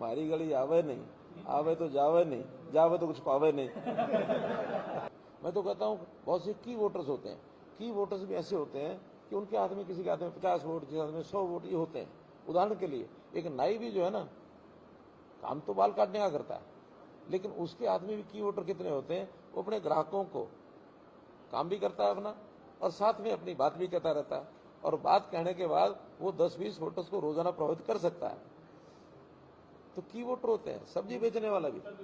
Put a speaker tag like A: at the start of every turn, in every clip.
A: मारी गली आवे नहीं, आवे तो जावे नहीं, जावे तो कुछ पावे नहीं। मैं तो कहता हूँ बहुत से की वोटर्स होते हैं, की वोटर्स भी ऐसे होते हैं कि उनके हाथ में, किसी के हाथ में 50 वोट, किसी हाथ में 100 वोट, ये होते हैं। उदाहरण के लिए एक नाई भी जो है ना, काम तो बाल काटने का करता है, लेकिन उसके हाथ में भी की वोटर कितने होते हैं, वो अपने ग्राहकों को काम भी करता है अपना, और साथ में अपनी बात भी कहता रहता है, और बात कहने के बाद वो 10-20 वोटर्स को रोजाना प्रभावित कर सकता है। तो की वोटर होते हैं। सब्जी बेचने वाला भी, मैं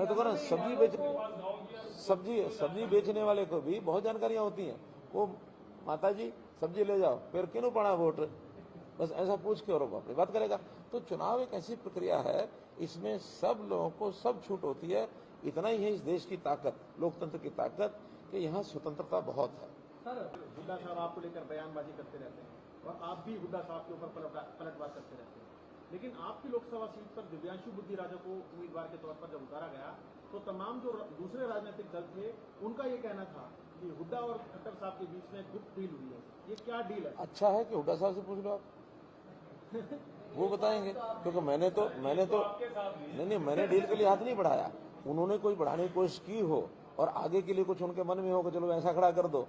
A: तो कह रहा हूं सब्जी बेचने वाले को भी बहुत जानकारियां होती हैं। वो माता जी सब्जी ले जाओ, फिर क्यों पड़ा वोट, बस ऐसा पूछ के और अपनी बात करेगा। तो चुनाव एक ऐसी प्रक्रिया है, इसमें सब लोगों को सब छूट होती है। इतना ही है इस देश की ताकत, लोकतंत्र की ताकत, कि यहाँ स्वतंत्रता बहुत है।
B: सर, हुड्डा साहब आपको लेकर बयानबाजी करते रहते हैं और आप भी हुड्डा साहब के ऊपर पलटवार करते रहते हैं, लेकिन आपकी लोकसभा सीट पर दिव्यांशु बुद्धि राजा को उम्मीदवार के तौर पर जब उतारा गया तो तमाम जो दूसरे राजनीतिक दल थे उनका ये कहना था कि हुड्डा और खट्टर साहब के बीच में गुप्त डील हुई है। ये क्या डील है?
A: अच्छा है कि हुड्डा साहब से पूछ लो आप। वो बताएंगे, क्योंकि मैंने तो नहीं, मैंने डील के लिए हाथ नहीं बढ़ाया। उन्होंने कोई बढ़ाने की कोशिश की हो और आगे के लिए कुछ उनके मन में हो कि चलो ऐसा खड़ा कर दो।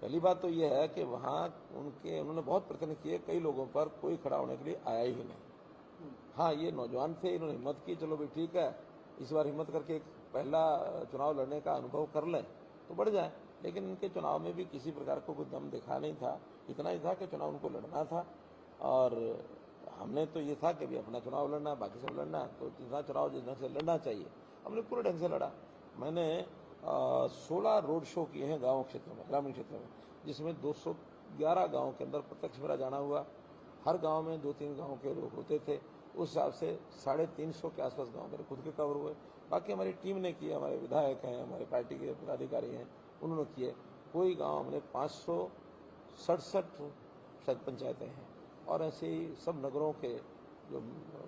A: पहली बात तो यह है कि वहां उन्होंने बहुत प्रयत्न किए, कई लोगों पर कोई खड़ा होने के लिए आया ही नहीं। हाँ, ये नौजवान थे, इन्होंने हिम्मत की, चलो भाई ठीक है, इस बार हिम्मत करके एक पहला चुनाव लड़ने का अनुभव कर लें तो बढ़ जाए। लेकिन इनके चुनाव में भी किसी प्रकार को कोई दम दिखा नहीं था। इतना ही था कि चुनाव उनको लड़ना था, और हमने तो ये था कि भी अपना चुनाव लड़ना, बाकी सब लड़ना, तो जितना चुनाव जिस ढंग से लड़ना चाहिए हमने पूरे ढंग से लड़ा। मैंने 16 रोड शो किए हैं गाँव क्षेत्र में, ग्रामीण क्षेत्र में, जिसमें 211 गाँव के अंदर प्रत्यक्ष मेरा जाना हुआ। हर गांव में 2-3 गांव के लोग होते थे, उस हिसाब से 350 के आसपास गांव मेरे खुद के कवर हुए। बाकी हमारी टीम ने किए, हमारे विधायक हैं, हमारे पार्टी के पदाधिकारी हैं, उन्होंने किए। कोई गांव हमने 567 शायद पंचायतें हैं, और ऐसे ही सब नगरों के जो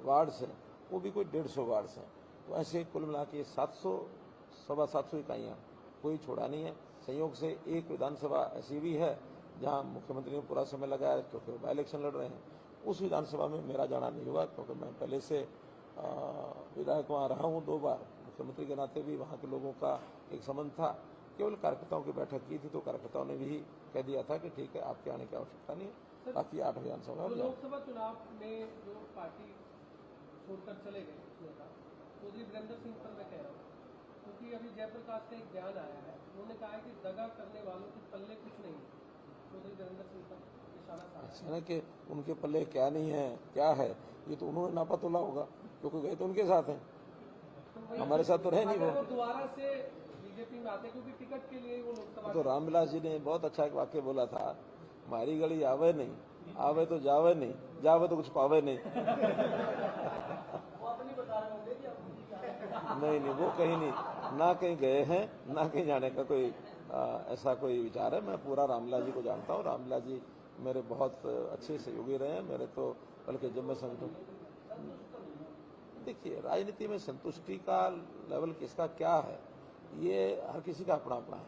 A: वार्ड्स हैं वो भी कोई 150 वार्ड्स हैं। तो ऐसे कुल मिला के 700-750 इकाइयाँ, कोई छोड़ा नहीं है। संयोग से एक विधानसभा ऐसी भी है जहां मुख्यमंत्री ने पूरा समय लगाया, क्योंकि बाई इलेक्शन लड़ रहे हैं। उस विधानसभा में मेरा जाना नहीं हुआ, क्योंकि मैं पहले से विधायक वहां रहा हूं 2 बार। मुख्यमंत्री के नाते भी वहां के लोगों का एक संबंध था। केवल कार्यकर्ताओं की बैठक की थी, तो कार्यकर्ताओं ने भी कह दिया था कि ठीक है, आपके आने की आवश्यकता नहीं है। बाकी 8 विधानसभा
C: लोकसभा चुनाव में जो पार्टी छोड़कर चले गए चौधरी वीरेंद्र सिंह पर मैं कह रहा हूँ, क्योंकि अभी जयप्रकाश का एक बयान आया है, उन्होंने कहा है कि दगा करने वालों के पल्ले कुछ नहीं है। चौधरी वीरेंद्र सिंह पर
A: ऐसा ना कि उनके पल्ले क्या नहीं है, क्या है, ये तो उन्होंने नापा तोला होगा, क्योंकि गए तो उनके साथ हैं, हमारे साथ तो रहे नहीं। वो
C: दोबारा से बीजेपी में आते क्योंकि टिकट के लिए वो लोकसभा।
A: तो रामविलास जी ने बहुत अच्छा एक वाक्य बोला था, मारी गली आवे नहीं, आवे तो जावे नहीं, जावे तो कुछ पावे नहीं। नहीं, वो कहीं नहीं, ना कहीं गए हैं, ना कहीं जाने का कोई ऐसा कोई विचार है। मैं पूरा रामविलास जी को जानता हूँ। रामविलास जी मेरे बहुत अच्छे सहयोगी रहे हैं। मेरे तो बल्कि जब मैं देखिए, राजनीति में संतुष्टि का लेवल किसका क्या है, ये हर किसी का अपना अपना है।